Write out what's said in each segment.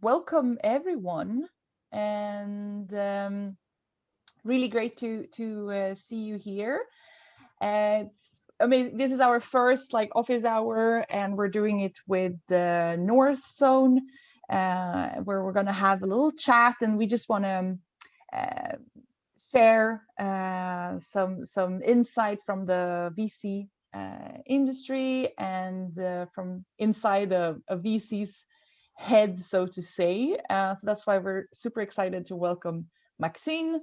welcome everyone, and really great to see you here. I mean, this is our first like office hour, and we're doing it with the Northzone, where we're gonna have a little chat, and we just want to uh, share some insight from the VC industry and from inside a VC's head, so to say. So that's why we're super excited to welcome Maxine.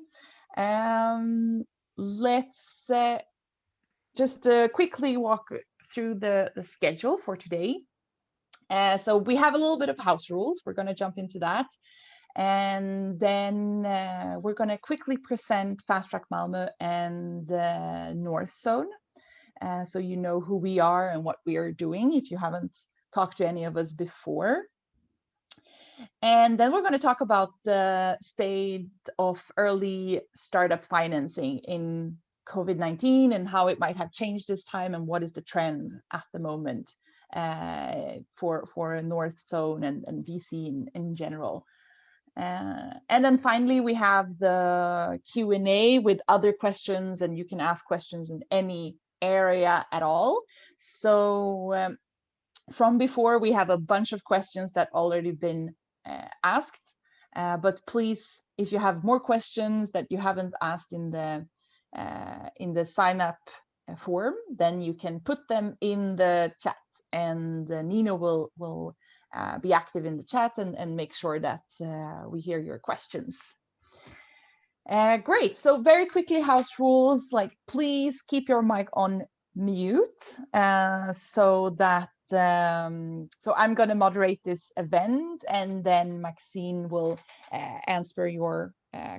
Um, let's just quickly walk through the schedule for today. So we have a little bit of house rules. We're going to jump into that. And then we're going to quickly present Fast Track Malmö and Northzone. So you know who we are and what we are doing if you haven't talked to any of us before. And then we're going to talk about the state of early startup financing in COVID-19 and how it might have changed this time and what is the trend at the moment for Northzone and VC in general. And then finally, we have the Q&A with other questions, and you can ask questions in any area at all. So from before, we have a bunch of questions that already been asked, but please, if you have more questions that you haven't asked in the sign up form, then you can put them in the chat, and Nino will be active in the chat and make sure that we hear your questions. Great. So very quickly, house rules, like please keep your mic on mute so that so I'm going to moderate this event, and then Maxine will answer your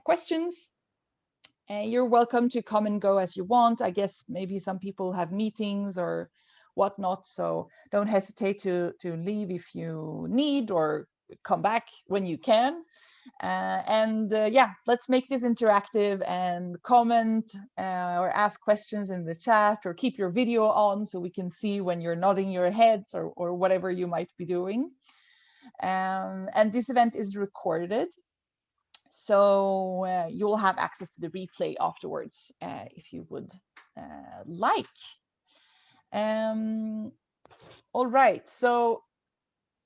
questions. You're welcome to come and go as you want. I guess maybe some people have meetings or whatnot, so don't hesitate to leave if you need, or come back when you can. Yeah, let's make this interactive and comment or ask questions in the chat, or keep your video on so we can see when you're nodding your heads or whatever you might be doing. And this event is recorded, so you'll have access to the replay afterwards if you would like. All right, so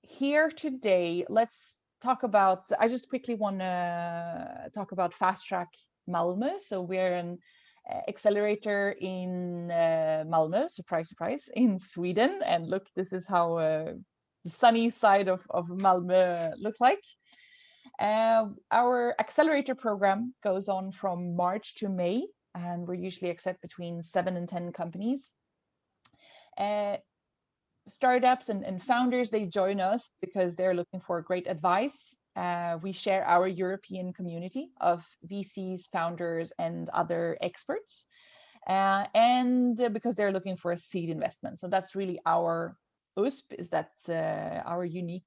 here today, let's talk about, I just quickly want to talk about Fast Track Malmö. So we're an accelerator in Malmö, surprise, surprise, in Sweden. And look, this is how the sunny side of Malmö look like. Our accelerator program goes on from March to May, and we usually accept between 7 and 10 companies. Startups and founders, they join us because they're looking for great advice. We share our European community of VCs, founders, and other experts. And because they're looking for a seed investment. So that's really our USP, is that our unique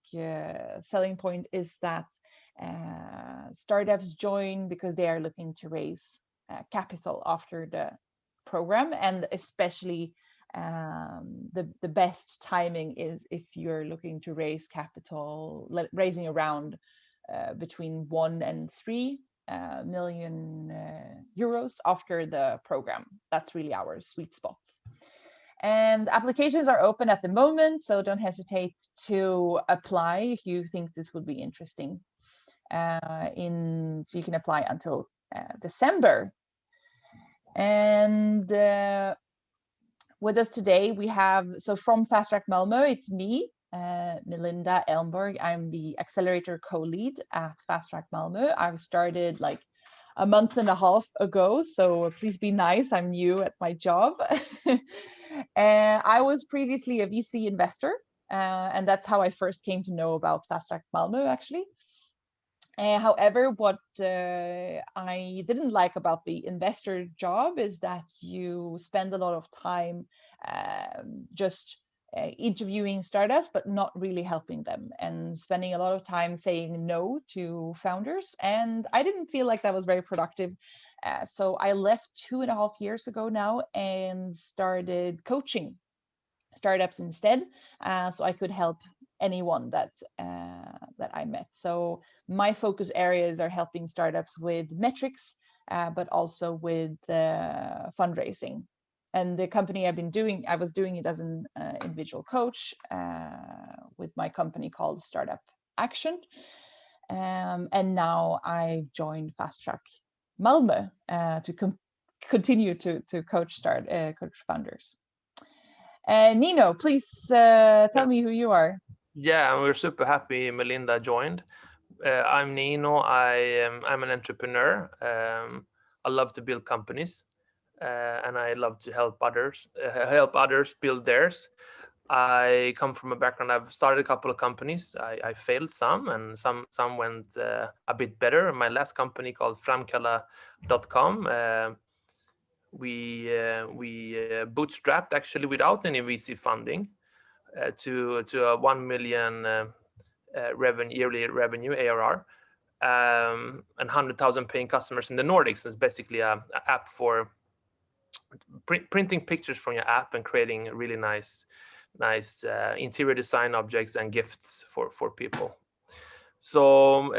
selling point is that startups join because they are looking to raise capital after the program, and especially the best timing is if you're looking to raise capital, raising around between 1 and 3 million euros after the program. That's really our sweet spots. And applications are open at the moment, so don't hesitate to apply if you think this would be interesting. So you can apply until December. And with us today, we have, so from Fast Track Malmö, it's me, Melinda Elmborg. I'm the accelerator co-lead at Fast Track Malmö. I've started like a month and a half ago, so please be nice. I'm new at my job. I was previously a VC investor, and that's how I first came to know about Fast Track Malmö, actually. However, what I didn't like about the investor job is that you spend a lot of time just interviewing startups, but not really helping them, and spending a lot of time saying no to founders. And I didn't feel like that was very productive. So I left 2.5 years ago now and started coaching startups instead, so I could help anyone that I met. So my focus areas are helping startups with metrics, but also with fundraising. And the company I was doing it as an individual coach with my company called Startup Action. And now I joined Fast Track Malmö to continue to coach founders. Nino, please tell me who you are. Yeah, and we're super happy Melinda joined. I'm Nino. I'm an entrepreneur. I love to build companies, and I love to help others build theirs. I come from a background. I've started a couple of companies. I failed some, and some went a bit better. My last company called Framkalla.com. We bootstrapped actually without any VC funding to a 1 million yearly revenue ARR. And 100,000 paying customers in the Nordics. Is basically a app for printing pictures from your app and creating really nice interior design objects and gifts for people. So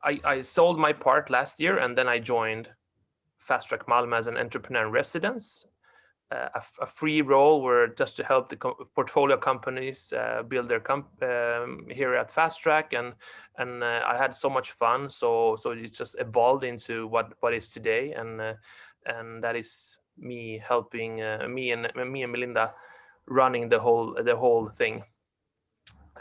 I sold my part last year, and then I joined Fast Track Malmö as an entrepreneur in residence. A free role where just to help the portfolio companies build their here at Fast Track, and I had so much fun. So it just evolved into what is today, and that is me helping me and Melinda running the whole thing.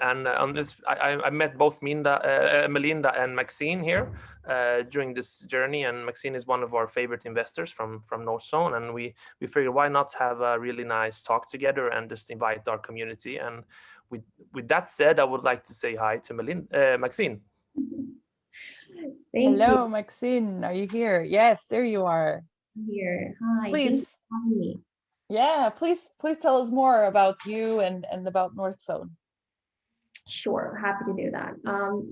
And on this, I met both Melinda and Maxine here during this journey, and Maxine is one of our favorite investors from Northzone, and we figured why not have a really nice talk together and just invite our community. And with that said, I would like to say hi to Maxine. Hello, Maxine. Are you here? Yes, there you are. I'm here. Hi. Please. Thanks for having me. Yeah, please tell us more about you and about Northzone. Sure, happy to do that.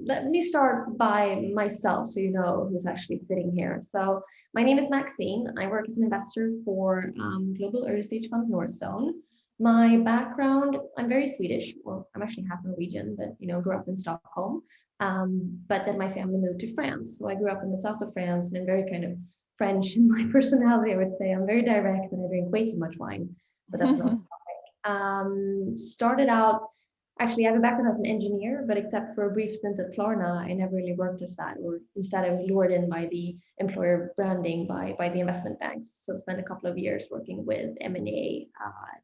Let me start by myself so you know who's actually sitting here. So my name is Maxine. I work as an investor for global early stage fund Northzone. My background, I'm very Swedish. Well, I'm actually half Norwegian, but grew up in Stockholm. But then my family moved to France. So I grew up in the south of France, and I'm very kind of French in my personality, I would say. I'm very direct and I drink way too much wine, but that's not the topic. Started out, actually, I have a background as an engineer, but except for a brief stint at Klarna, I never really worked as that, or instead I was lured in by the employer branding by the investment banks. So I spent a couple of years working with M&A,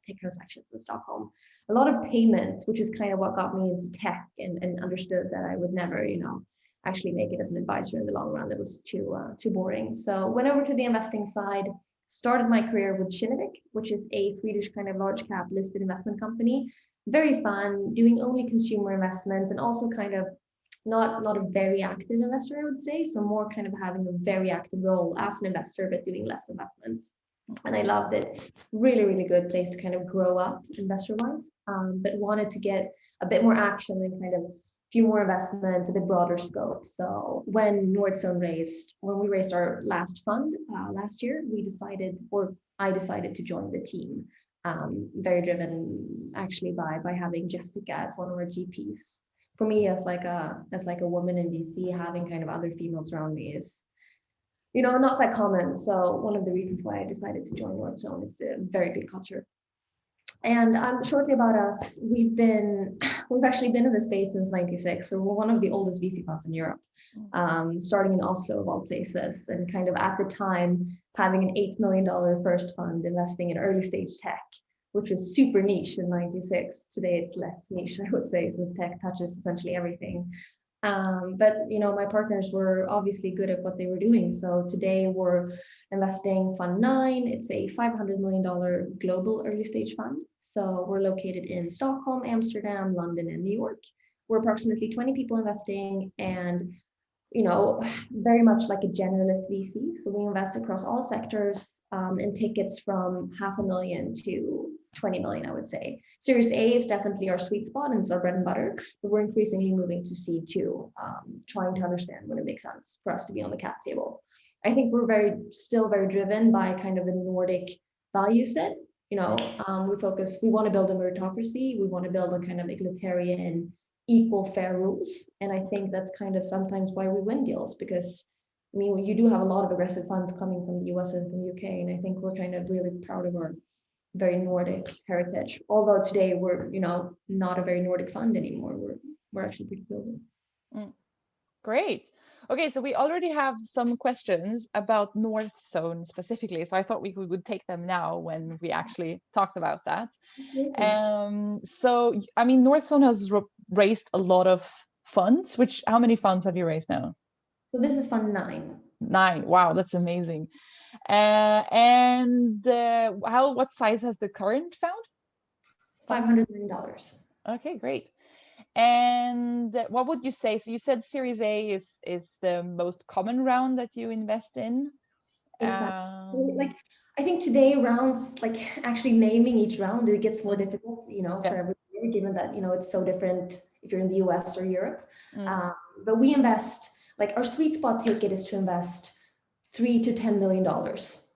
tech transactions in Stockholm. A lot of payments, which is kind of what got me into tech and understood that I would never, actually make it as an advisor in the long run. That was too boring. So went over to the investing side, started my career with Kinnevik, which is a Swedish kind of large cap listed investment company. Very fun, doing only consumer investments, and also kind of not a very active investor, I would say. So more kind of having a very active role as an investor, but doing less investments. And I loved it. Really, really good place to kind of grow up investor-wise, but wanted to get a bit more action and kind of a few more investments, a bit broader scope. So when Northzone when we raised our last fund last year, I decided to join the team. Very driven actually by having Jessica as one of our GPs. For me, as like a woman in VC, having kind of other females around me is, not that common. So one of the reasons why I decided to join Northzone, it's a very good culture. And shortly about us, we've actually been in this space since '96. So we're one of the oldest VC funds in Europe, starting in Oslo of all places, and kind of at the time having an $8 million first fund investing in early stage tech, which was super niche in '96. Today it's less niche, I would say, since tech touches essentially everything. But my partners were obviously good at what they were doing. So today we're investing Fund 9. It's a $500 million global early stage fund. So we're located in Stockholm, Amsterdam, London, and New York. We're approximately 20 people investing, and very much like a generalist VC. So we invest across all sectors in tickets from $500,000 to 20 million, I would say. Series A is definitely our sweet spot and it's our bread and butter, but we're increasingly moving to C2, trying to understand when it makes sense for us to be on the cap table. I think we're still very driven by kind of a Nordic value set. We want to build a meritocracy. We want to build a kind of egalitarian equal, fair rules. And I think that's kind of sometimes why we win deals, because I mean, you do have a lot of aggressive funds coming from the US and from UK, and I think we're kind of really proud of our very Nordic heritage. Although today we're, not a very Nordic fund anymore. We're actually pretty global. Great. Okay, so we already have some questions about Northzone specifically. So I thought we would take them now when we actually talked about that. Absolutely. So, I mean, Northzone has raised a lot of funds. How many funds have you raised now? So this is fund 9. 9. Wow, that's amazing. What size has the current fund? $500 million. Okay, great. And what would you say? So you said Series A is the most common round that you invest in. Exactly. Like, I think today rounds, like actually naming each round, it gets more difficult, for every year, given that, it's so different if you're in the US or Europe. But we invest, like our sweet spot ticket is to invest $3 to $10 million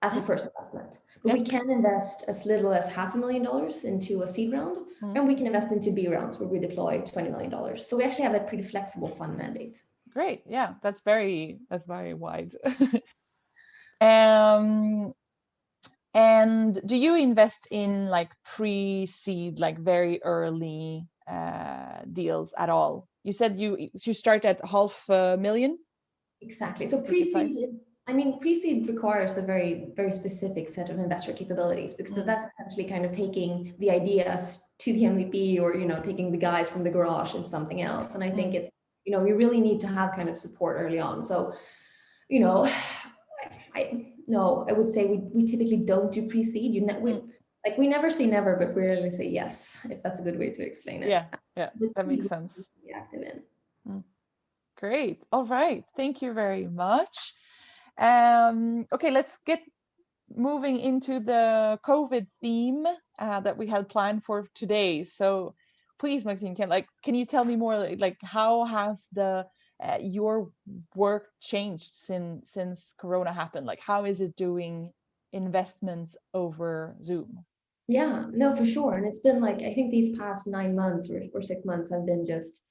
as a first investment. But we can invest as little as $500,000 into a seed round, and we can invest into B rounds where we deploy $20 million. So we actually have a pretty flexible fund mandate. Great. Yeah, that's very wide. And do you invest in like pre-seed, like very early deals at all? You said you start at $500,000? Exactly. So pre-seed requires a very, very specific set of investor capabilities, because that's essentially kind of taking the ideas to the MVP, or, taking the guys from the garage and something else. And I think we really need to have kind of support early on. So, I would say we typically don't do pre-seed. We never say never, but we rarely say yes, if that's a good way to explain it. Yeah, that makes sense. Active in. Great. All right. Thank you very much. Okay, let's get moving into the COVID theme that we had planned for today. So please, Maxine, can you tell me more, like how has your work changed since Corona happened? Like how is it doing investments over Zoom? Yeah, no, for sure. And it's been like, I think these past 9 months or 6 months have been just,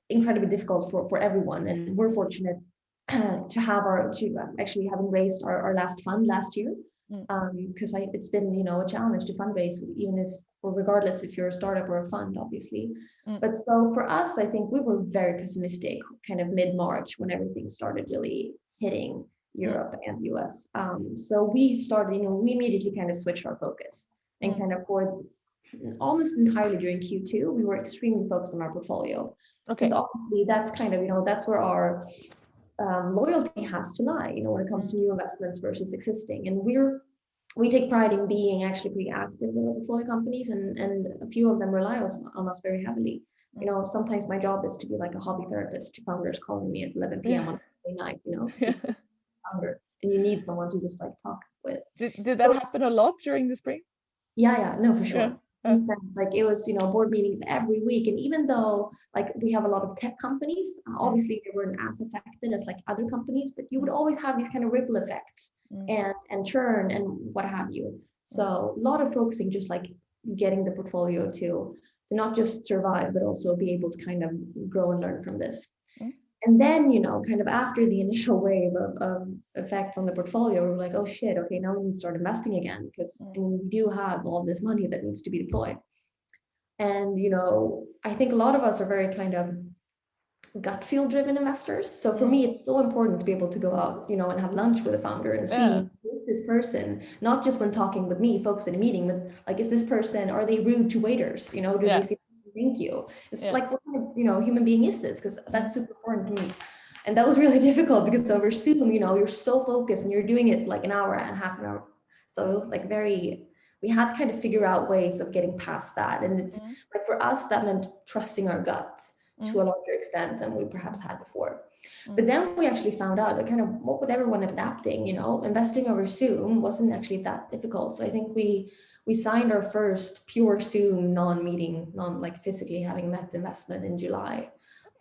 incredibly difficult for everyone. And we're fortunate to actually having raised our last fund last year. Because it's been, a challenge to fundraise, even if, or regardless if you're a startup or a fund, obviously. But so for us, I think we were very pessimistic kind of mid-March when everything started really hitting Europe and US. So we started, we immediately kind of switched our focus and kind of for almost entirely during Q2, we were extremely focused on our portfolio. Because obviously that's kind of, that's where our loyalty has to lie, when it comes to new investments versus existing. And we take pride in being actually pretty active with our portfolio companies, and a few of them rely on us very heavily. Sometimes my job is to be like a hobby therapist to founders calling me at 11 p.m. on a Saturday night, it's founder, and you need someone to just like talk with. Did that happen a lot during the spring? Yeah, no, for sure. We spent it was, board meetings every week. And even though like we have a lot of tech companies, obviously they weren't as affected as like other companies, but you would always have these kind of ripple effects and churn and what have you. So a lot of focusing just like getting the portfolio to not just survive, but also be able to kind of grow and learn from this. And then, kind of after the initial wave of effects on the portfolio, we're like, oh shit, okay, now we need to start investing again, because we do have all this money that needs to be deployed. And, I think a lot of us are very kind of gut feel driven investors. So for me, it's so important to be able to go out, and have lunch with a founder and see is this person, not just when talking with me, folks in a meeting, but like, is this person, are they rude to waiters? Do they say thank you? It's like, what kind of, human being is this? Because that's super important to me. And that was really difficult because over Zoom, you're so focused and you're doing it like an hour and half an hour. So it was like we had to kind of figure out ways of getting past that. And it's like, for us, that meant trusting our gut to a larger extent than we perhaps had before. But then we actually found out that kind of what with everyone adapting, investing over Zoom wasn't actually that difficult. So I think we signed our first pure Zoom non-meeting, like physically having met investment in July.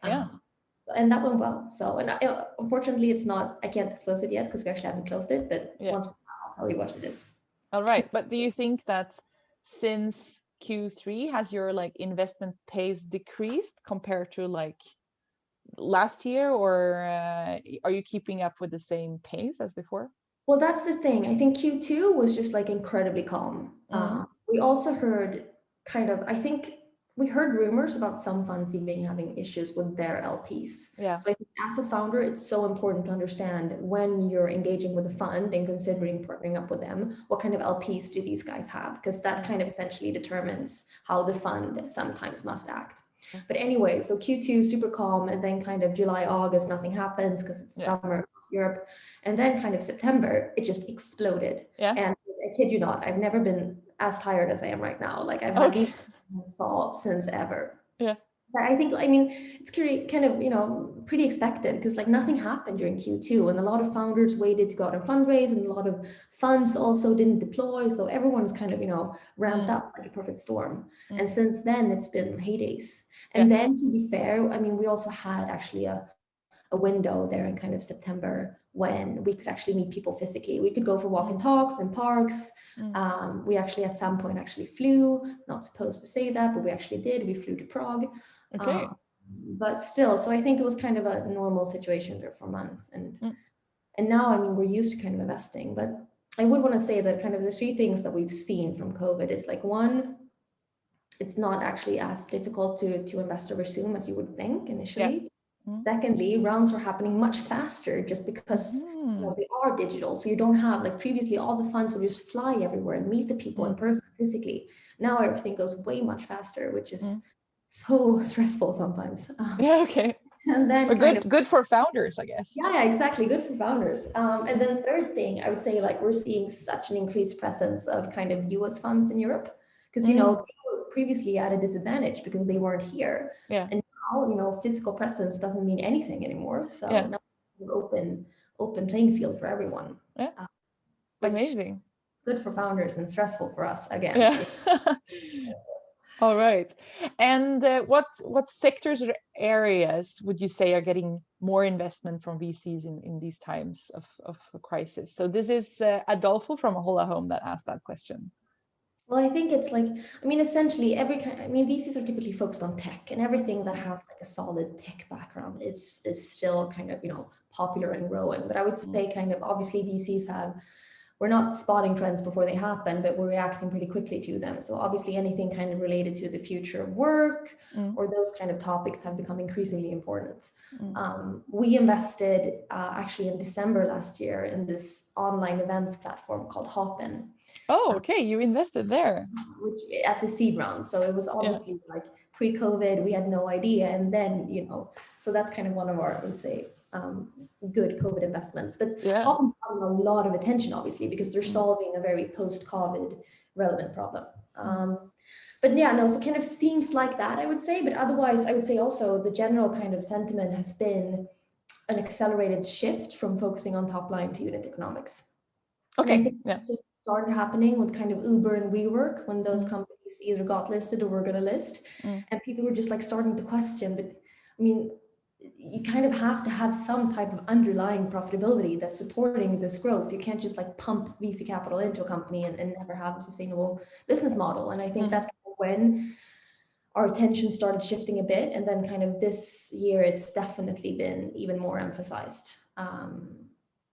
And that went well. So, and unfortunately I can't disclose it yet because we actually haven't closed it, but once I'll tell you what it is. All right. But do you think that since Q3, has your like investment pace decreased compared to like last year, or are you keeping up with the same pace as before? Well, that's the thing. I think Q2 was just like incredibly calm. We also heard I think we heard rumors about some funds even having issues with their LPs. Yeah. So I think as a founder, it's so important to understand when you're engaging with a fund and considering partnering up with them, what kind of LPs do these guys have? Because that kind of essentially determines how the fund sometimes must act. But anyway, so Q2 super calm, and then kind of July, August, nothing happens because it's summer across Europe. And then kind of September, it just exploded. Yeah. And I kid you not, I've never been as tired as I am right now. Like I've had these fall since ever. Yeah. But I think, I mean, it's kind of, you know, pretty expected because like nothing happened during Q2 and a lot of founders waited to go out and fundraise and a lot of funds also didn't deploy. So everyone's kind of, you know, ramped up like a perfect storm. And since then it's been heydays. And then to be fair, I mean, we also had actually a window there in kind of September when we could actually meet people physically. We could go for walk and talks in parks. We actually at some point actually flew, not supposed to say that, but we actually did. We flew to Prague. Okay. But still, so I think it was kind of a normal situation there for months. And now, I mean, we're used to kind of investing, but I would want to say that kind of the three things that we've seen from COVID is like, one, it's not actually as difficult to invest or resume as you would think initially. Secondly, rounds are happening much faster just because you know, they are digital. So you don't have, like previously, all the funds would just fly everywhere and meet the people in person physically. Now everything goes way much faster, which is so stressful sometimes. Okay. And then but good for founders, I guess. Yeah, exactly. Good for founders. And then third thing, I would say like we're seeing such an increased presence of kind of US funds in Europe because, you know, they were previously at a disadvantage because they weren't here. Yeah. And now, you know, physical presence doesn't mean anything anymore. So now open playing field for everyone. Yeah. Amazing. It's good for founders and stressful for us again. Yeah. All right. And what sectors or areas would you say are getting more investment from VCs in these times of a crisis? So this is Adolfo from Hola Home that asked that question. Well, I think it's like, I mean, essentially VCs are typically focused on tech, and everything that has like a solid tech background is still kind of, you know, popular and growing. But I would say kind of obviously we're not spotting trends before they happen, but we're reacting pretty quickly to them. So obviously anything kind of related to the future of work or those kind of topics have become increasingly important. We invested actually in December last year in this online events platform called Hopin. Oh, okay. You invested there. Which at the seed round. So it was obviously like pre-COVID, we had no idea. And then, you know, so that's kind of one of our, I would say, good COVID investments. But Hopin's gotten a lot of attention, obviously, because they're solving a very post-COVID relevant problem. But yeah, no, so kind of themes like that, I would say. But otherwise, I would say also the general kind of sentiment has been an accelerated shift from focusing on top line to unit economics. Okay. And I think it started happening with kind of Uber and WeWork when those companies either got listed or were going to list. And people were just like starting to question, but I mean, you kind of have to have some type of underlying profitability that's supporting this growth. You can't just like pump VC capital into a company and never have a sustainable business model. And I think that's kind of when our attention started shifting a bit. And then kind of this year, it's definitely been even more emphasized.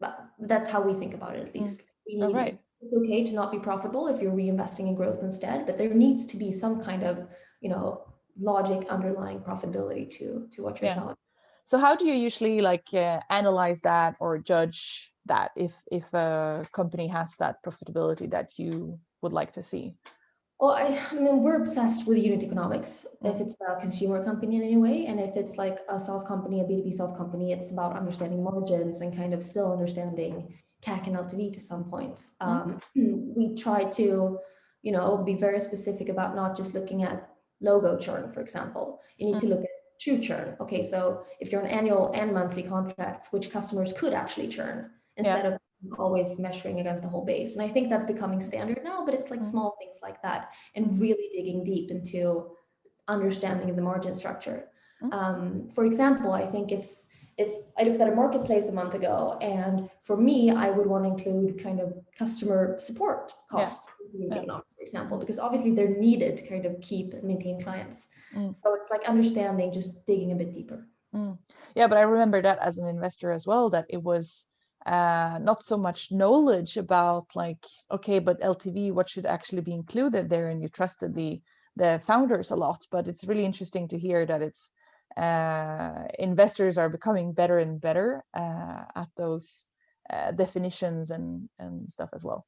But that's how we think about it, at least. It's okay to not be profitable if you're reinvesting in growth instead, but there needs to be some kind of, you know, logic underlying profitability to what you're selling. So how do you usually like analyze that or judge that if a company has that profitability that you would like to see? Well, I mean, we're obsessed with unit economics. If it's a consumer company in any way, and if it's like a sales company, a B2B sales company, it's about understanding margins and kind of still understanding CAC and LTV to some points. We try to, you know, be very specific about not just looking at logo churn, for example. You need to look at true churn. Okay, so if you're on annual and monthly contracts, which customers could actually churn instead of always measuring against the whole base. And I think that's becoming standard now, but it's like small things like that and really digging deep into understanding the margin structure. For example, I think if if I looked at a marketplace a month ago, and for me, I would want to include kind of customer support costs in economics, for example, because obviously they're needed to kind of keep and maintain clients. So it's like understanding, just digging a bit deeper. Yeah, but I remember that as an investor as well, that it was not so much knowledge about like, okay, but LTV, what should actually be included there, and you trusted the founders a lot. But it's really interesting to hear that it's investors are becoming better and better at those definitions and stuff as well.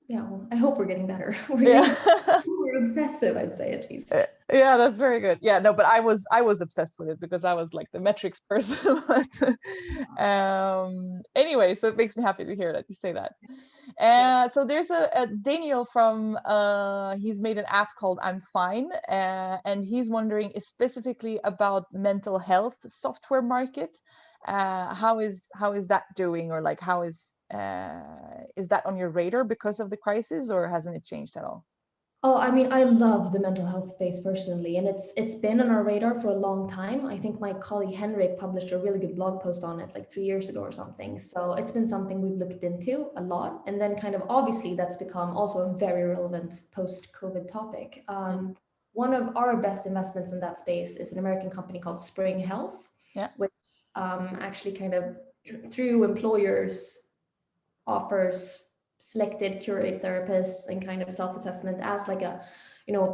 Yeah, well, I hope we're getting better. We're obsessive, I'd say, at least. Yeah, that's very good. Yeah, no, but I was obsessed with it because I was like the metrics person. Anyway, so it makes me happy to hear that you say that. So there's a Daniel from he's made an app called I'm Fine, and he's wondering specifically about mental health software market. How is that doing, or like how is that on your radar because of the crisis, or hasn't it changed at all? Oh, I mean, I love the mental health space personally, and it's been on our radar for a long time. I think my colleague Henrik published a really good blog post on it like 3 years ago or something. So it's been something we've looked into a lot, and then kind of obviously that's become also a very relevant post-COVID topic. One of our best investments in that space is an American company called Spring Health, which actually kind of through employers offers selected curated therapists and kind of self-assessment as like a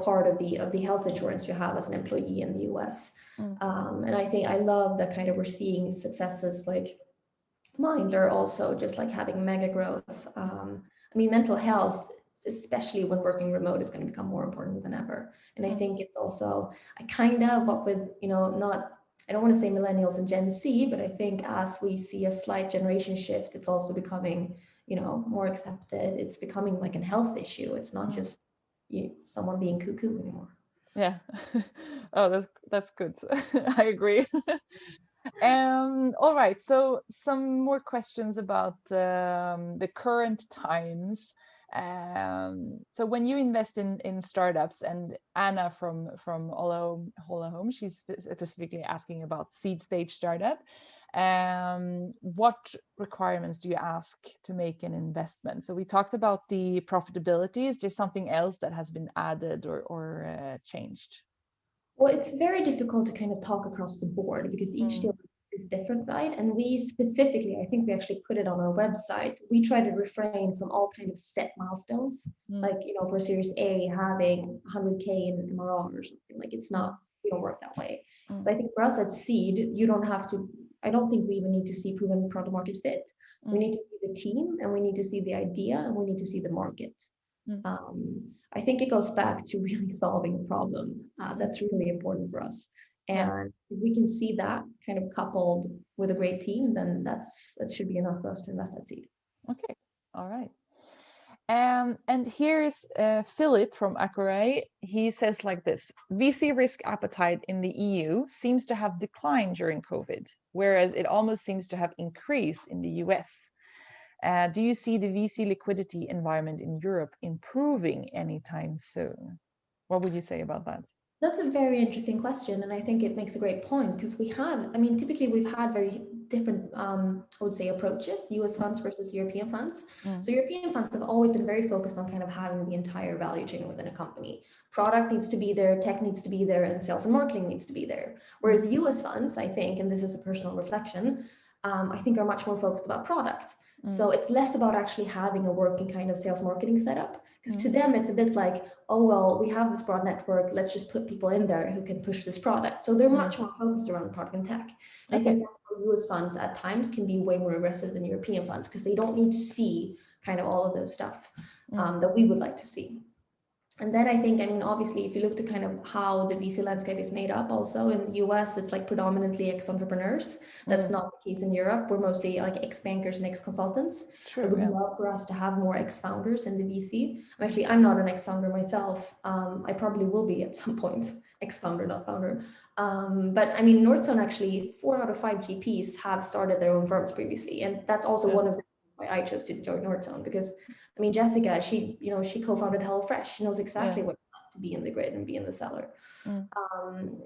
part of the health insurance you have as an employee in the US. And I think I love that kind of we're seeing successes like Mindler also just like having mega growth. I mean, mental health, especially when working remote, is going to become more important than ever. And I think it's also I kind of what with not I don't want to say millennials and Gen Z, but I think as we see a slight generation shift, it's also becoming more accepted. It's becoming like a health issue. It's not just someone being cuckoo anymore. Yeah. Oh, that's good. I agree. All right. So some more questions about the current times. So when you invest in startups, and Anna from Hola Home, she's specifically asking about seed stage startup. What requirements do you ask to make an investment? So we talked about the profitability. Is there something else that has been added or changed? Well, it's very difficult to kind of talk across the board because each deal is different, right? And we specifically, I think we actually put it on our website. We try to refrain from all kind of set milestones, like for Series A having 100K in MRR or something. Like it's not, we don't work that way. So I think for us at Seed, you don't have to. I don't think we even need to see proven product market fit. We need to see the team, and we need to see the idea, and we need to see the market. I think it goes back to really solving a problem. That's really important for us. And if we can see that kind of coupled with a great team, then that should be enough for us to invest at Seed. Okay, all right. And here's Philip from Accuray. He says like this: VC risk appetite in the EU seems to have declined during COVID, whereas it almost seems to have increased in the US. Do you see the VC liquidity environment in Europe improving anytime soon? What would you say about that? That's a very interesting question, and I think it makes a great point because typically we've had very different, I would say, approaches, US funds versus European funds. So European funds have always been very focused on kind of having the entire value chain within a company. Product needs to be there, tech needs to be there, and sales and marketing needs to be there. Whereas US funds, I think, and this is a personal reflection, I think are much more focused about product. So it's less about actually having a working kind of sales marketing setup, because to them it's a bit like, oh, well, we have this broad network, let's just put people in there who can push this product. So they're much more focused around product and tech. And I think that's why US funds at times can be way more aggressive than European funds, because they don't need to see kind of all of those stuff that we would like to see. And then I think, obviously, if you look to kind of how the VC landscape is made up also in the US, it's like predominantly ex-entrepreneurs. That's not the case in Europe. We're mostly like ex-bankers and ex-consultants. I would love for us to have more ex-founders in the VC. I'm not an ex-founder myself. I probably will be at some point, ex-founder, not founder. But Northzone, actually, 4 out of 5 GPs have started their own firms previously. And that's also one of the why I chose to join Northzone, because Jessica, she co-founded HelloFresh. She knows exactly what to be in the grid and be in the cellar. Mm.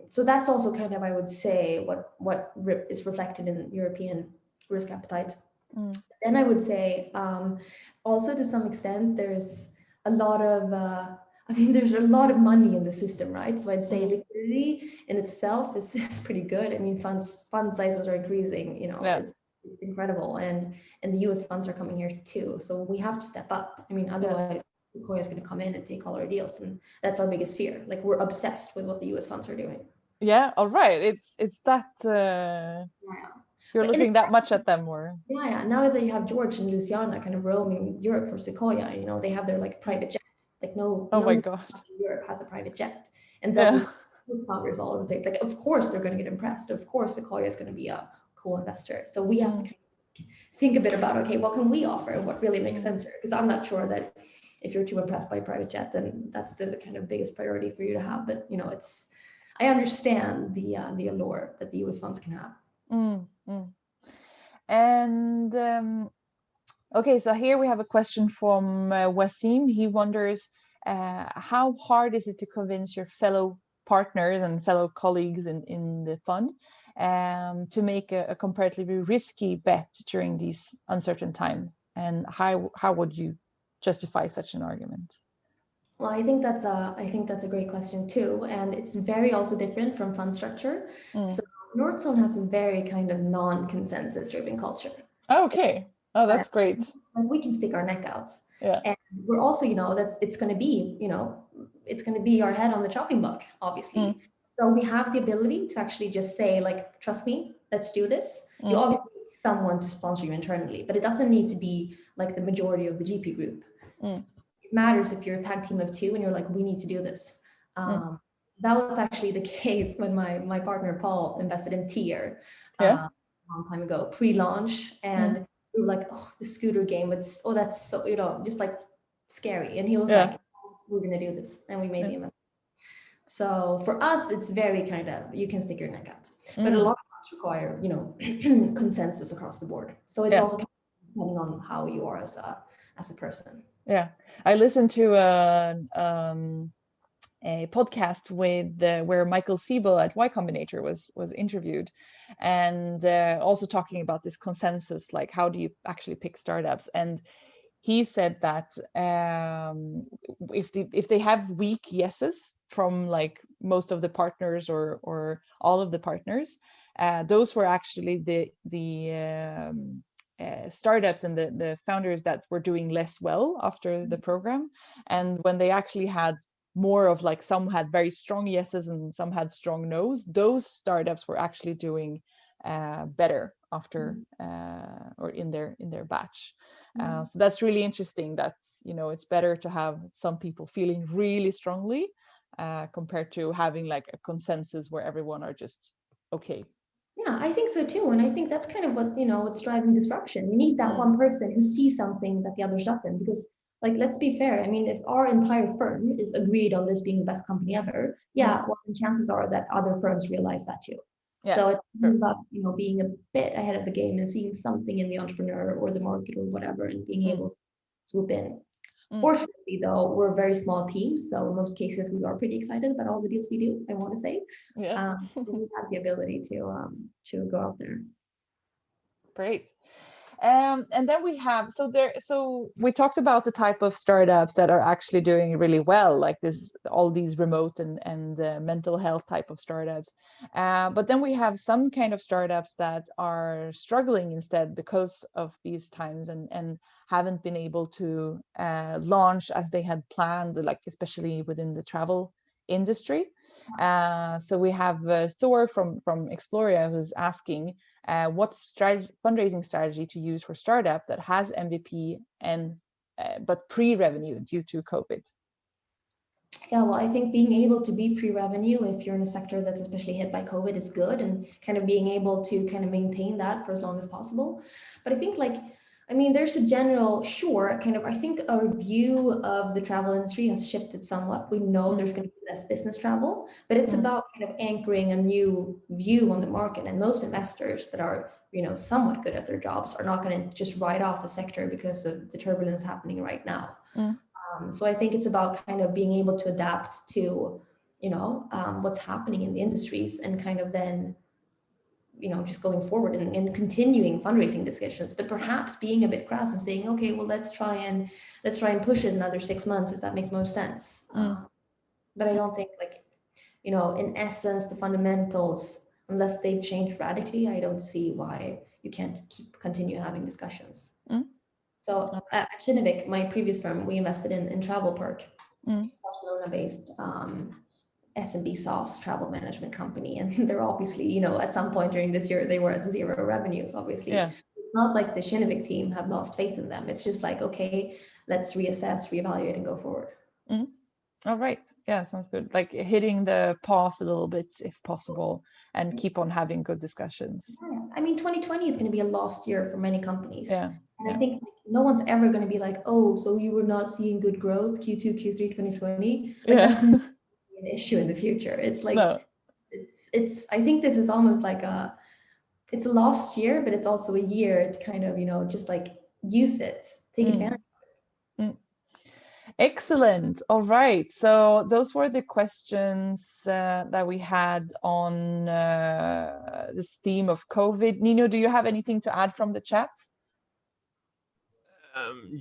So that's also kind of, I would say, what is reflected in European risk appetite. Mm. Then I would say also to some extent there's a lot of there's a lot of money in the system, right? So I'd say liquidity in itself is pretty good. I mean, fund sizes are increasing, it's incredible, and the US funds are coming here too. So we have to step up. I mean, otherwise Sequoia is going to come in and take all our deals, and that's our biggest fear. Like, we're obsessed with what the US funds are doing. Yeah, all right. It's that you're looking that much at them, or now that you have George and Luciana kind of roaming Europe for Sequoia, they have their like private jet. Like no my God, in Europe has a private jet, and they'll just founders all over the place. Like, of course they're going to get impressed. Of course Sequoia is going to be a cool investor. So we have to kind of think a bit about, okay, what can we offer and what really makes sense here? Because I'm not sure that if you're too impressed by private jet, then that's the kind of biggest priority for you to have. But I understand the allure that the US funds can have. And okay, so here we have a question from Wasim. He wonders, how hard is it to convince your fellow partners and fellow colleagues in the fund to make a comparatively risky bet during these uncertain time? And how would you justify such an argument? Well, I think that's a great question too, and it's very also different from fund structure. So Northzone has a very kind of non-consensus driven culture. Okay. Oh, that's great. And we can stick our neck out. Yeah. And we're also, it's going to be our head on the chopping block, obviously. So we have the ability to actually just say, like, trust me, let's do this. You obviously need someone to sponsor you internally, but it doesn't need to be like the majority of the GP group. It matters if you're a tag team of two and you're like, we need to do this. That was actually the case when my partner Paul invested in Tier a long time ago, pre-launch, and we were like, oh, the scooter game, that's so, just like scary. And he was like, we're gonna do this, and we made the investment. So for us, it's very kind of, you can stick your neck out, but a lot of funds require consensus across the board. So it's also kind of depending on how you are as a person. Yeah, I listened to a podcast with where Michael Siebel at Y Combinator was interviewed, and also talking about this consensus, like how do you actually pick startups. And he said that if they have weak yeses from like most of the partners or all of the partners, those were actually the startups and the founders that were doing less well after the program. And when they actually had more of like, some had very strong yeses and some had strong nos, those startups were actually doing better after or in their batch. So that's really interesting. That's, it's better to have some people feeling really strongly compared to having like a consensus where everyone are just okay. Yeah, I think so too. And I think that's kind of what, what's driving disruption. You need that one person who sees something that the others doesn't, because like, let's be fair. I mean, if our entire firm is agreed on this being the best company ever, well, the chances are that other firms realize that too. Yeah, so it's about, being a bit ahead of the game and seeing something in the entrepreneur or the market or whatever, and being able to swoop in. Fortunately, though, we're a very small team, so in most cases we are pretty excited about all the deals we do, I want to say. We have the ability to go out there. Great. And then we have, so we talked about the type of startups that are actually doing really well, like all these remote and mental health type of startups. But then we have some kind of startups that are struggling instead because of these times and haven't been able to launch as they had planned, like especially within the travel industry. So we have Thor from Exploria who's asking, what's fundraising strategy to use for startup that has MVP and but pre-revenue due to COVID? Yeah, well, I think being able to be pre-revenue if you're in a sector that's especially hit by COVID is good, and kind of being able to kind of maintain that for as long as possible. But I think there's a general, I think our view of the travel industry has shifted somewhat. We know there's going to be less business travel, but it's about kind of anchoring a new view on the market. And most investors that are, somewhat good at their jobs are not going to just write off a sector because of the turbulence happening right now. So I think it's about kind of being able to adapt to, what's happening in the industries, and kind of then, just going forward and continuing fundraising discussions, but perhaps being a bit crass and saying, okay, well, let's try and push it another 6 months if that makes more sense. But I don't think, like, in essence, the fundamentals, unless they've changed radically, I don't see why you can't continue having discussions. So at Kinnevik, my previous firm, we invested in Travel Park, Barcelona-based SMB SaaS travel management company, and they're obviously, at some point during this year, they were at 0 revenues. Obviously, it's not like the Kinnevik team have lost faith in them. It's just like, okay, let's reassess, reevaluate, and go forward. All right. Yeah, sounds good. Like hitting the pause a little bit if possible, and keep on having good discussions. Yeah. I mean, 2020 is going to be a lost year for many companies. And I think, like, no one's ever going to be like, oh, so you were not seeing good growth Q2, Q3 2020. Like, that's not an issue in the future. It's like, it's I think this is almost like it's a lost year, but it's also a year to kind of, just like use it, take advantage. Excellent. All right. So those were the questions that we had on this theme of COVID. Nino, do you have anything to add from the chat?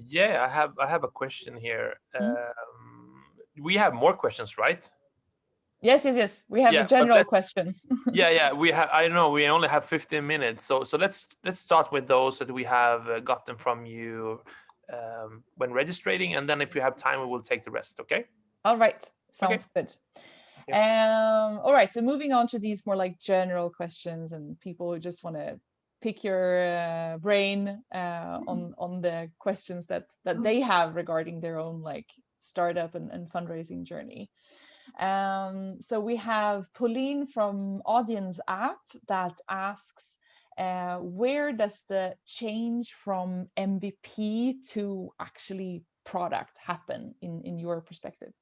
Yeah, I have a question here. We have more questions, right? Yes. We have the general questions. We have. I know we only have 15 minutes, so let's start with those that we have gotten from you when registering, and then if you have time, we will take the rest. Okay. All right. Sounds good. All right. So moving on to these more like general questions, and people who just want to pick your brain on the questions that they have regarding their own like startup and fundraising journey. So we have Pauline from Audience App that asks, where does the change from MVP to actually product happen in your perspective?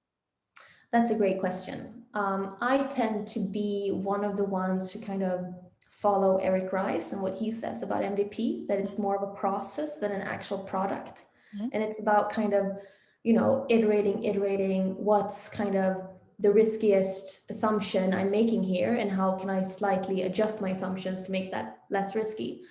That's a great question. I tend to be one of the ones who kind of follow Eric Rice and what he says about MVP, that it's more of a process than an actual product. And it's about kind of, iterating what's kind of the riskiest assumption I'm making here, and how can I slightly adjust my assumptions to make that less risky.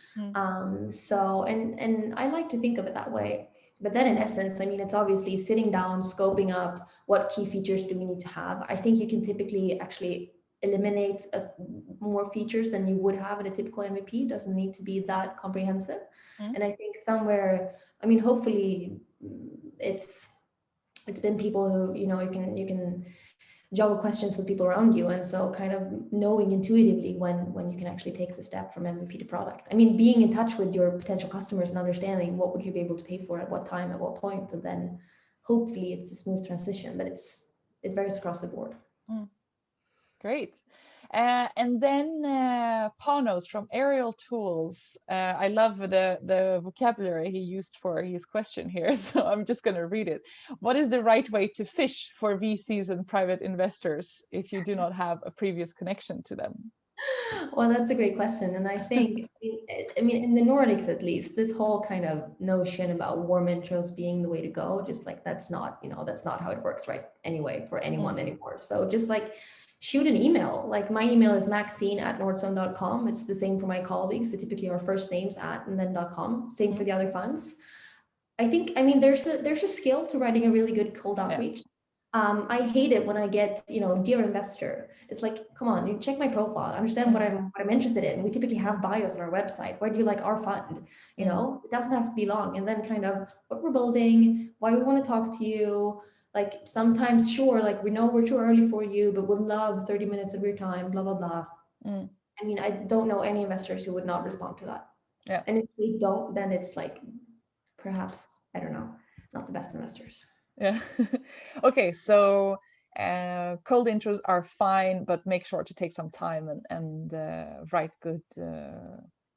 So, and I like to think of it that way. But then in essence, I mean, it's obviously sitting down, scoping up what key features do we need to have. I think you can typically actually eliminate more features than you would have in a typical MVP. It doesn't need to be that comprehensive. And I think somewhere, I mean, hopefully it's been people who, you can juggle questions with people around you, and so kind of knowing intuitively when you can actually take the step from MVP to product. I mean, being in touch with your potential customers and understanding what would you be able to pay for at what time, at what point, and then hopefully it's a smooth transition, but it varies across the board. Great. And then Panos from Aerial Tools. I love the vocabulary he used for his question here, so I'm just going to read it. What is the right way to fish for VCs and private investors if you do not have a previous connection to them? Well, that's a great question. And I think, I mean, in the Nordics, at least, this whole kind of notion about warm intros being the way to go, just like, that's not how it works, right? Anyway, for anyone anymore. So just like, shoot an email. Like, my email is maxine@northzone.com. It's the same for my colleagues. So typically our first names and then .com. Same for the other funds. I think, I mean, there's a skill to writing a really good cold outreach. I hate it when I get, dear investor. It's like, come on, you check my profile, understand what I'm interested in. We typically have bios on our website. Where do you like our fund? It doesn't have to be long. And then kind of what we're building, why we want to talk to you. Like, sometimes, sure, like, we know we're too early for you, but would love 30 minutes of your time, blah, blah, blah. I mean, I don't know any investors who would not respond to that. Yeah. And if they don't, then it's like, perhaps, I don't know, not the best investors. Yeah. Okay, so cold intros are fine, but make sure to take some time and write good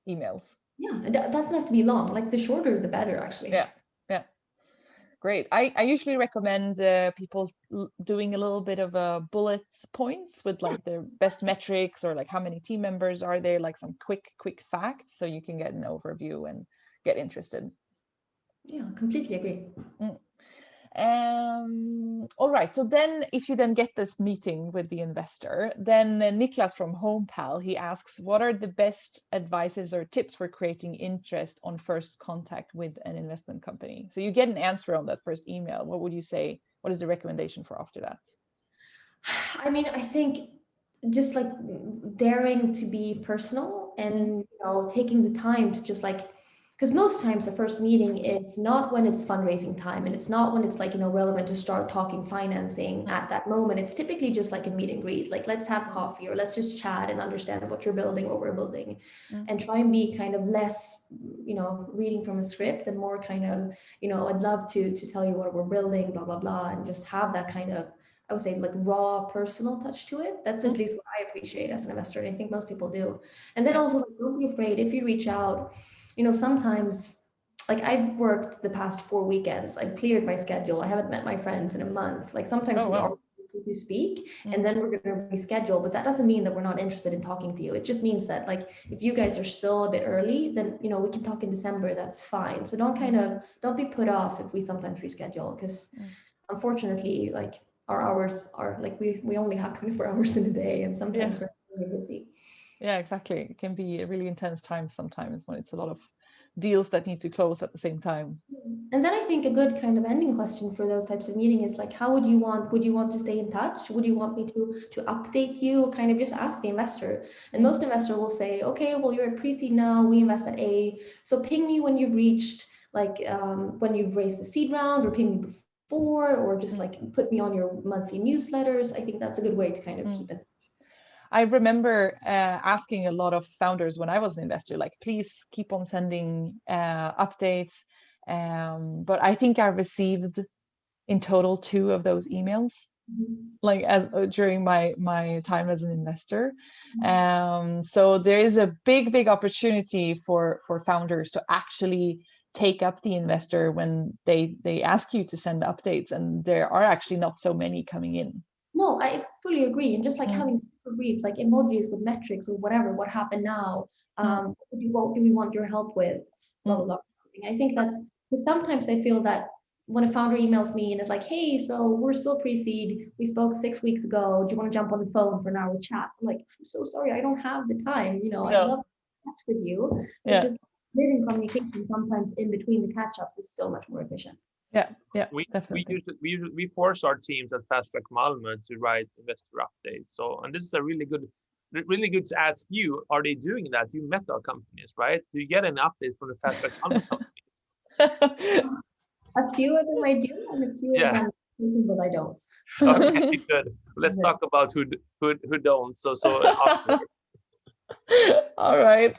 emails. Yeah, it doesn't have to be long. Like, the shorter, the better, actually. Yeah. Great. I usually recommend people doing a little bit of bullet points with like their best metrics, or like how many team members are there, like some quick facts, so you can get an overview and get interested. Yeah, completely agree. All right. So then if you then get this meeting with the investor, then Niklas from HomePal, he asks, what are the best advices or tips for creating interest on first contact with an investment company? So you get an answer on that first email. What would you say? What is the recommendation for after that? I mean, I think just like daring to be personal and taking the time to just like, because most times the first meeting is not when it's fundraising time, and it's not when it's like relevant to start talking financing at that moment. It's typically just like a meet and greet, like let's have coffee or let's just chat and understand what you're building, what we're building, and try and be kind of less reading from a script and more kind of I'd love to tell you what we're building, blah blah blah, and just have that kind of, I would say, like raw personal touch to it. That's at least what I appreciate as an investor, and I think most people do. And then also, like, don't be afraid if you reach out. Sometimes, like I've worked the past 4 weekends, I've cleared my schedule, I haven't met my friends in a month. Like sometimes we are to speak, and then we're going to reschedule, but that doesn't mean that we're not interested in talking to you. It just means that, like, if you guys are still a bit early, then we can talk in December. That's fine. So don't be put off if we sometimes reschedule, because unfortunately, like, our hours are like we only have 24 hours in a day, and sometimes we're really busy. Yeah, exactly. It can be a really intense time sometimes when it's a lot of deals that need to close at the same time. And then I think a good kind of ending question for those types of meeting is like, how would you want to stay in touch? Would you want me to update you? Kind of just ask the investor. And most investor will say, okay, well, you're at pre-seed now, we invest at A, so ping me when you've reached, like, when you've raised the seed round, or ping me before, or just like put me on your monthly newsletters. I think that's a good way to kind of keep it. I remember asking a lot of founders when I was an investor, like, please keep on sending updates. But I think I received in total 2 of those emails, like as during my time as an investor. So there is a big opportunity for founders to actually take up the investor when they ask you to send updates, and there are actually not so many coming in. No, I fully agree. And just like having super briefs, like emojis with metrics or whatever, what happened now? What do we want your help with? Blah, blah, blah. I think that's, because sometimes I feel that when a founder emails me and is like, hey, so we're still pre-seed, we spoke 6 weeks ago, do you want to jump on the phone for an hour chat? I'm like, I'm so sorry, I don't have the time. I'd love to catch with you. But just written communication sometimes in between the catch-ups is so much more efficient. Yeah, definitely. We force our teams at Fast Track Malmö to write investor updates. So, and this is a really good to ask you, are they doing that? You met our companies, right? Do you get any updates from the Fast Track Malmö companies? A few of them I do, and a few of them but I don't. Okay, good. Let's talk about who don't. So all right.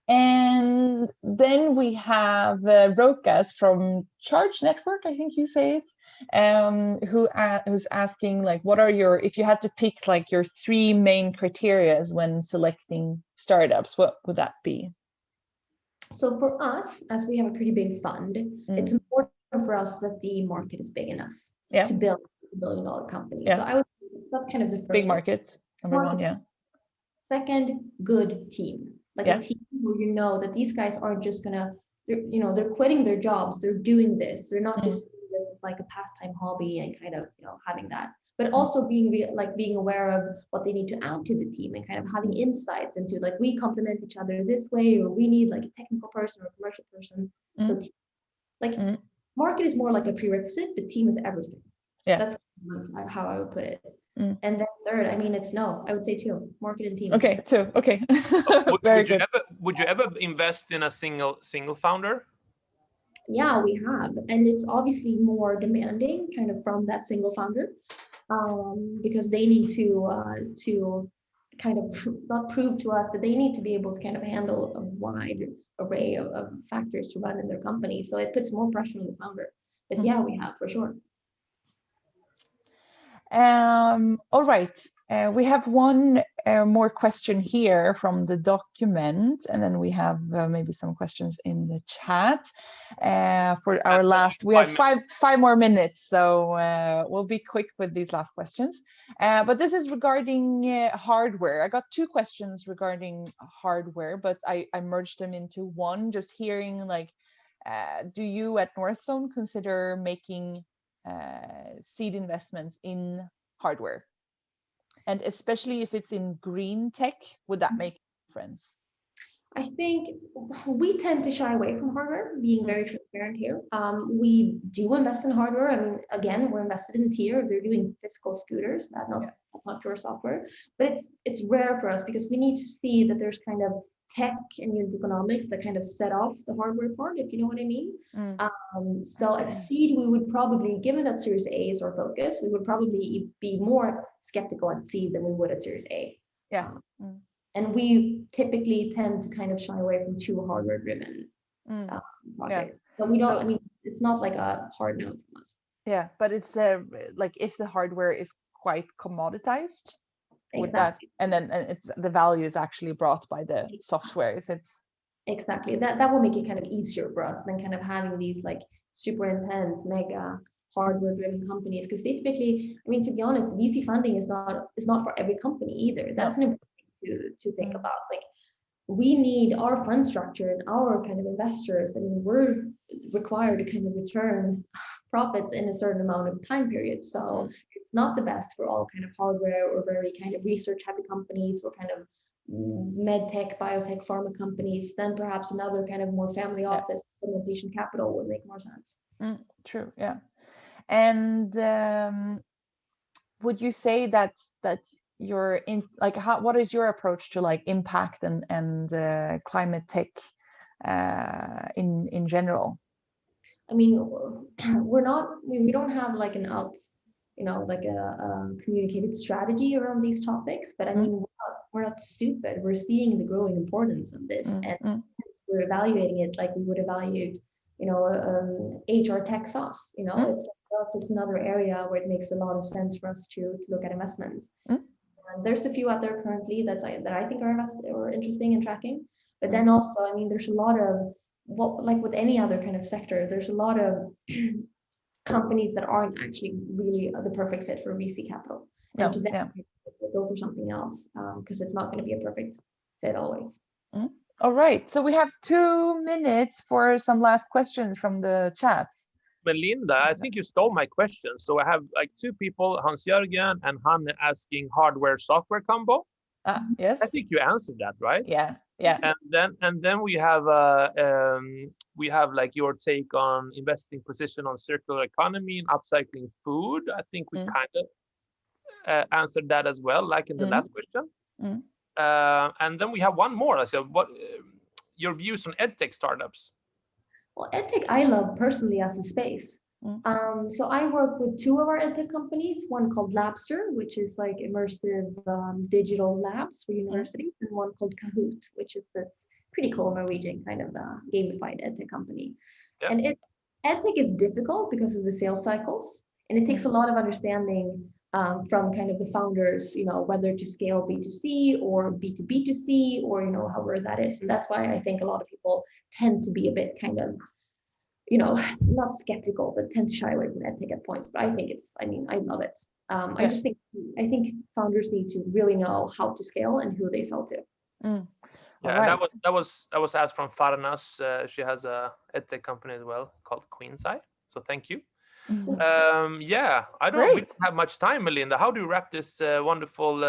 And then we have Rokas from Charge Network, I think you say it, who's asking, like, what are if you had to pick like your 3 main criteria when selecting startups, what would that be? So for us, as we have a pretty big fund, it's important for us that the market is big enough to build a $1 billion company. So I would, that's kind of the first big market, number 1. Second, good team. Like a team where that these guys aren't just gonna, they're quitting their jobs, they're doing this. They're not just doing this as like a pastime hobby and kind of, having that, but also being aware of what they need to add to the team, and kind of having insights into, like, we complement each other this way, or we need like a technical person or a commercial person. So market is more like a prerequisite, but team is everything. That's how I would put it. And then third, I mean, I would say 2, market and team. Okay, 2. Okay. Would you ever invest in a single founder? Yeah, we have, and it's obviously more demanding kind of from that single founder, because they need to kind of not prove to us, but they need to be able to kind of handle a wide array of factors to run in their company. So it puts more pressure on the founder. But yeah, we have for sure. All right, we have one more question here from the document, and then we have maybe some questions in the chat for our last. We have five more minutes, so we'll be quick with these last questions. But this is regarding hardware. I got 2 questions regarding hardware, but I merged them into one. Just hearing, like, do you at Northzone consider making seed investments in hardware? And especially if it's in green tech, would that make a difference? I think we tend to shy away from hardware, being very transparent here. We do invest in hardware. I mean, again, we're invested in Tier. They're doing physical scooters. That's not pure software. But it's rare for us because we need to see that there's kind of tech and unit economics that kind of set off the hardware part, if you know what I mean. So at seed, we would probably, given that Series A is our focus, we would probably be more skeptical at seed than we would at Series A. Yeah. And we typically tend to kind of shy away from too hardware-driven projects. But we don't. I mean, it's not like a hard no from us. Yeah, but it's like if the hardware is quite commoditized, with that, and then it's the value is actually brought by the software. Is it? Exactly. That will make it kind of easier for us than kind of having these like super intense, mega hardware-driven companies. Because they typically, I mean, to be honest, VC funding is not for every company either. That's an important thing to think about. Like, we need our fund structure and our kind of investors. I mean, we're required to kind of return profits in a certain amount of time period. So it's not the best for all kind of hardware or very kind of research heavy companies or kind of med tech, biotech, pharma companies. Then perhaps another kind of more family office implementation capital would make more sense. True. Yeah. And would you say that you're in, like, what is your approach to like impact and climate tech in general? I mean, we don't have like an like a communicated strategy around these topics, but I mean, we're not stupid. We're seeing the growing importance of this, and we're evaluating it like we would evaluate, HR tech sauce. It's for us, it's another area where it makes a lot of sense for us to look at investments. And there's a few out there currently that I think are interesting and tracking. But then also, I mean, there's a lot of like with any other kind of sector, there's a lot of companies that aren't actually really the perfect fit for VC capital. And to them, go for something else because it's not going to be a perfect fit always. All right. So we have 2 minutes for some last questions from the chats. Melinda, I think you stole my question. So I have like 2 people, Hans-Jörgen and Hanne, asking hardware-software combo. Yes. I think you answered that, right? Yeah. And then we have like your take on investing position on circular economy and upcycling food. I think we kind of answered that as well, like in the last question. And then we have one more. So, what your views on edtech startups? Well, edtech I love personally as a space. So I work with 2 of our edtech companies, one called Labster, which is like immersive digital labs for universities, and one called Kahoot, which is this pretty cool Norwegian kind of gamified edtech company. And edtech is difficult because of the sales cycles, and it takes a lot of understanding from kind of the founders, whether to scale B2C or B2B2C or, however that is. And that's why I think a lot of people tend to be a bit kind of, not skeptical, but tend to shy away from edtech at points. But I think I love it. I think founders need to really know how to scale and who they sell to. Yeah, right. that was asked from Farnas. She has a edtech company as well called Queenseye. So thank you. I don't know. We don't have much time, Melinda. How do you wrap this wonderful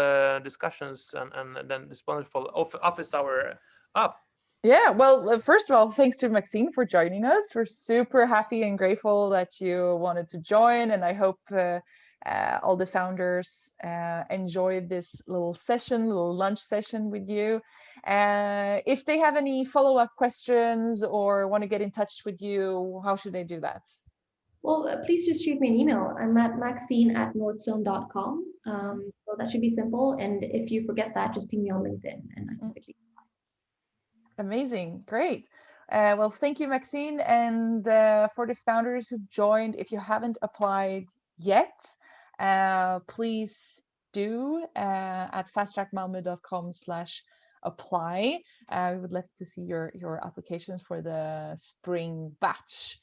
discussions and then this wonderful office hour up? Yeah, well, first of all, thanks to Maxine for joining us. We're super happy and grateful that you wanted to join, and I hope all the founders enjoyed this little lunch session with you. If they have any follow-up questions or want to get in touch with you, how should they do that? Well, please just shoot me an email. I'm at maxine@northzone.com. So that should be simple. And if you forget that, just ping me on LinkedIn. And I typically. Amazing. Great. Well, thank you, Maxine. And for the founders who joined, if you haven't applied yet, please do at fasttrackmalmo.com/apply. We would love to see your applications for the spring batch.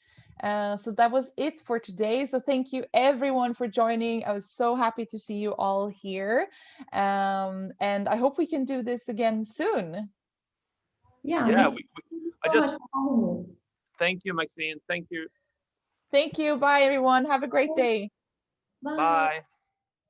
So that was it for today. So thank you everyone for joining. I was so happy to see you all here. And I hope we can do this again soon. Yeah. Thank you, Maxine. Thank you. Thank you. Bye, everyone. Have a great day. Bye. Bye.